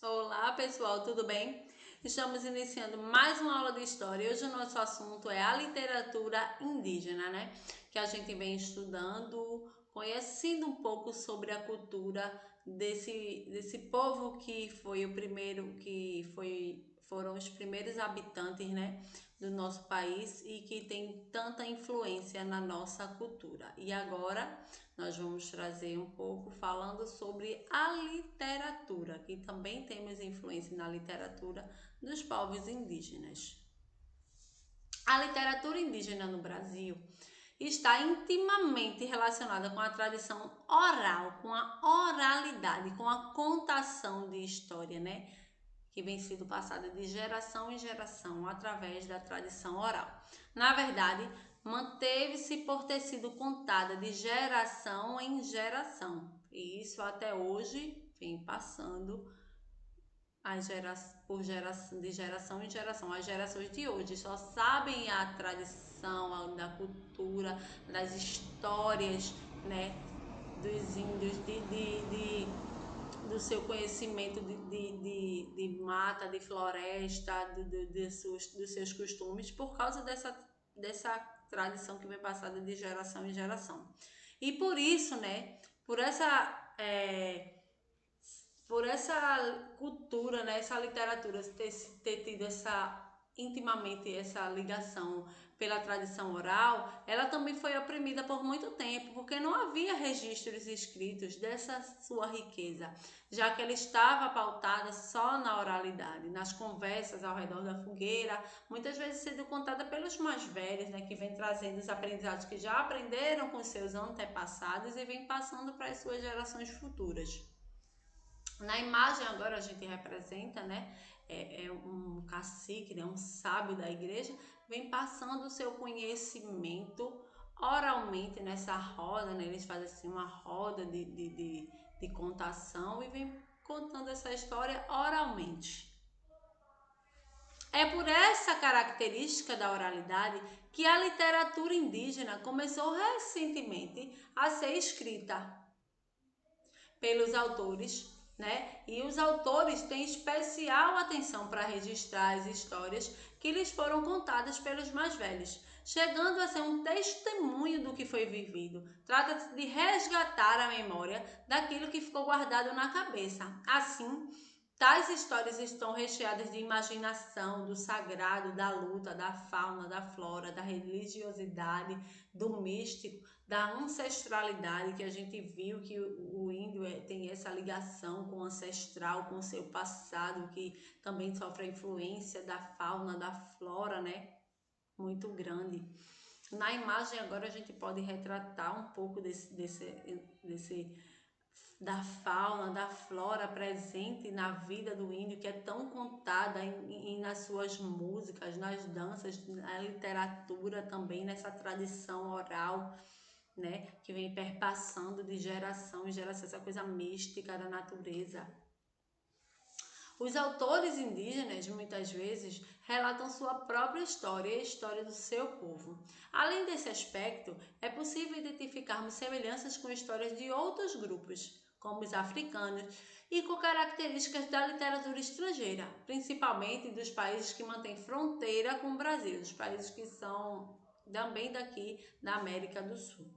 Olá pessoal, tudo bem? Estamos iniciando mais uma aula de história. Hoje o nosso assunto é a literatura indígena, né? Que a gente vem estudando, conhecendo um pouco sobre a cultura desse povo que foi o primeiro, foram os primeiros habitantes, né, do nosso país e que tem tanta influência na nossa cultura. E agora nós vamos trazer um pouco falando sobre a literatura, que também temos influência na literatura dos povos indígenas. A literatura indígena no Brasil está intimamente relacionada com a tradição oral, com a oralidade, com a contação de história, né? Que vem sendo passada de geração em geração através da tradição oral. Na verdade, manteve-se por ter sido contada de geração em geração. E isso até hoje vem passando de geração em geração. As gerações de hoje só sabem a tradição, da cultura, das histórias, né, dos índios, do seu conhecimento de mata, de floresta, dos seus costumes, por causa dessa tradição que vem passada de geração em geração. E por isso, né, por essa cultura, né, essa literatura ter tido intimamente essa ligação pela tradição oral, ela também foi oprimida por muito tempo, porque não havia registros escritos dessa sua riqueza, já que ela estava pautada só na oralidade, nas conversas ao redor da fogueira, muitas vezes sendo contada pelos mais velhos, né, que vem trazendo os aprendizados que já aprenderam com seus antepassados e vem passando para as suas gerações futuras. Na imagem agora a gente representa, né, um cacique, né, um sábio da igreja, vem passando o seu conhecimento oralmente nessa roda, né, eles fazem assim uma roda de contação e vem contando essa história oralmente. É por essa característica da oralidade que a literatura indígena começou recentemente a ser escrita pelos autores, né? E os autores têm especial atenção para registrar as histórias que lhes foram contadas pelos mais velhos, chegando a ser um testemunho do que foi vivido. Trata-se de resgatar a memória daquilo que ficou guardado na cabeça. Assim, tais histórias estão recheadas de imaginação, do sagrado, da luta, da fauna, da flora, da religiosidade, do místico, da ancestralidade, que a gente viu que o índio tem essa ligação com o ancestral, com o seu passado, que também sofre a influência da fauna, da flora, né? Muito grande. Na imagem agora a gente pode retratar um pouco da fauna, da flora presente na vida do índio, que é tão contada nas suas músicas, nas danças, na literatura também, nessa tradição oral, né, que vem perpassando de geração em geração, essa coisa mística da natureza. Os autores indígenas, muitas vezes, relatam sua própria história e a história do seu povo. Além desse aspecto, é possível identificarmos semelhanças com histórias de outros grupos, como os africanos, e com características da literatura estrangeira, principalmente dos países que mantêm fronteira com o Brasil, os países que são também daqui da América do Sul.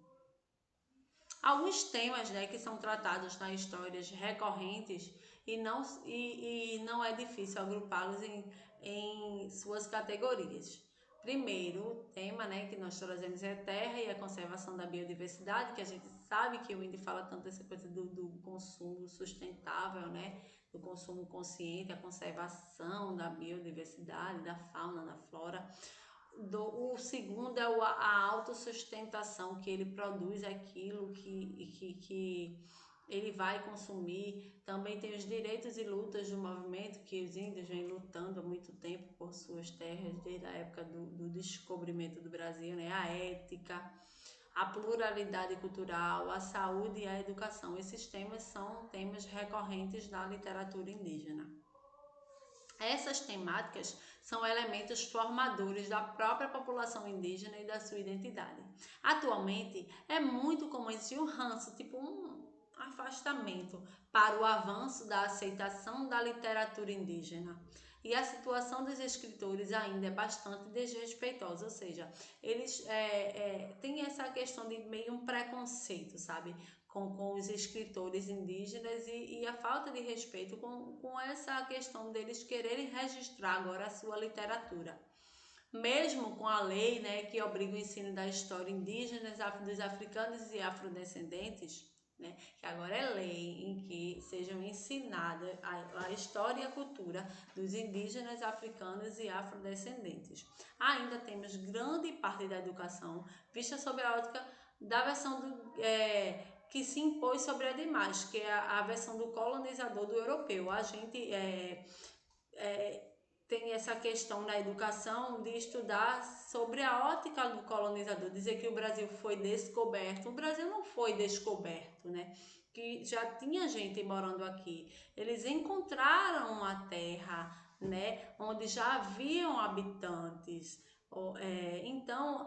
Alguns temas, né, que são tratados nas histórias recorrentes e não é difícil agrupá-los em suas categorias. Primeiro, o tema, né, que nós trazemos é a terra e a conservação da biodiversidade, que a gente sabe que o índio fala tanto dessa coisa do consumo sustentável, né, do consumo consciente, a conservação da biodiversidade, da fauna, da flora. O segundo é a autossustentação, que ele produz aquilo que ele vai consumir. Também tem os direitos e lutas do movimento, que os índios vêm lutando há muito tempo por suas terras, desde a época do descobrimento do Brasil, né? A ética, a pluralidade cultural, a saúde e a educação. Esses temas são temas recorrentes da literatura indígena. Essas temáticas são elementos formadores da própria população indígena e da sua identidade. Atualmente, é muito comum existir um ranço, tipo afastamento para o avanço da aceitação da literatura indígena. E a situação dos escritores ainda é bastante desrespeitosa, ou seja, eles têm essa questão de meio um preconceito, sabe, com os escritores indígenas e a falta de respeito com essa questão deles quererem registrar agora a sua literatura. Mesmo com a lei, né, que obriga o ensino da história indígena dos africanos e afrodescendentes, né, que agora é lei em que sejam ensinadas a história e a cultura dos indígenas, africanos e afrodescendentes. Ainda temos grande parte da educação vista sob a ótica da versão que se impôs sobre a demais, que é a versão do colonizador do europeu. A gente tem essa questão na educação de estudar sobre a ótica do colonizador, dizer que o Brasil foi descoberto. O Brasil não foi descoberto, né? Que já tinha gente morando aqui. Eles encontraram a terra, né? Onde já haviam habitantes. Então,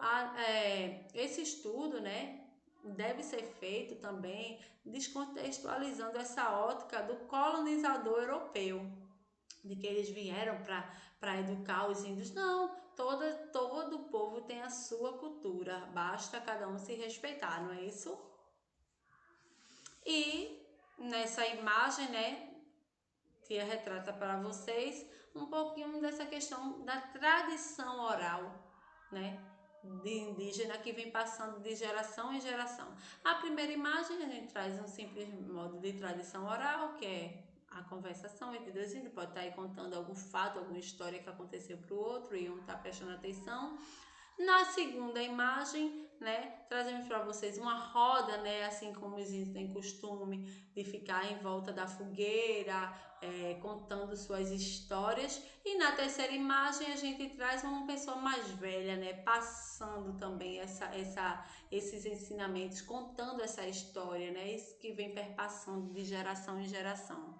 esse estudo, né? Deve ser feito também descontextualizando essa ótica do colonizador europeu, de que eles vieram para educar os índios. Não, todo povo tem a sua cultura, basta cada um se respeitar, não é isso? E nessa imagem, né, tia retrata para vocês um pouquinho dessa questão da tradição oral, né, de indígena que vem passando de geração em geração. A primeira imagem a gente traz um simples modo de tradição oral, que é a conversação entre dois índios, pode estar aí contando algum fato, alguma história que aconteceu para o outro e um está prestando atenção. Na segunda imagem, né, trazemos para vocês uma roda, né, assim como os índios têm costume de ficar em volta da fogueira, contando suas histórias. E na terceira imagem a gente traz uma pessoa mais velha, né, passando também esses ensinamentos, contando essa história, né, isso que vem perpassando de geração em geração.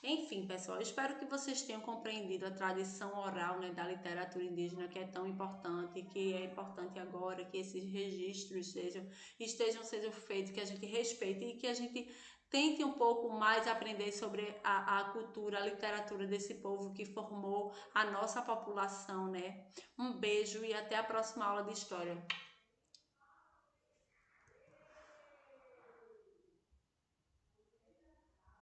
Enfim, pessoal, espero que vocês tenham compreendido a tradição oral, né, da literatura indígena, que é tão importante, que é importante agora que esses registros sejam feitos, que a gente respeite e que a gente tente um pouco mais aprender sobre a cultura, a literatura desse povo que formou a nossa população, né? Um beijo e até a próxima aula de história.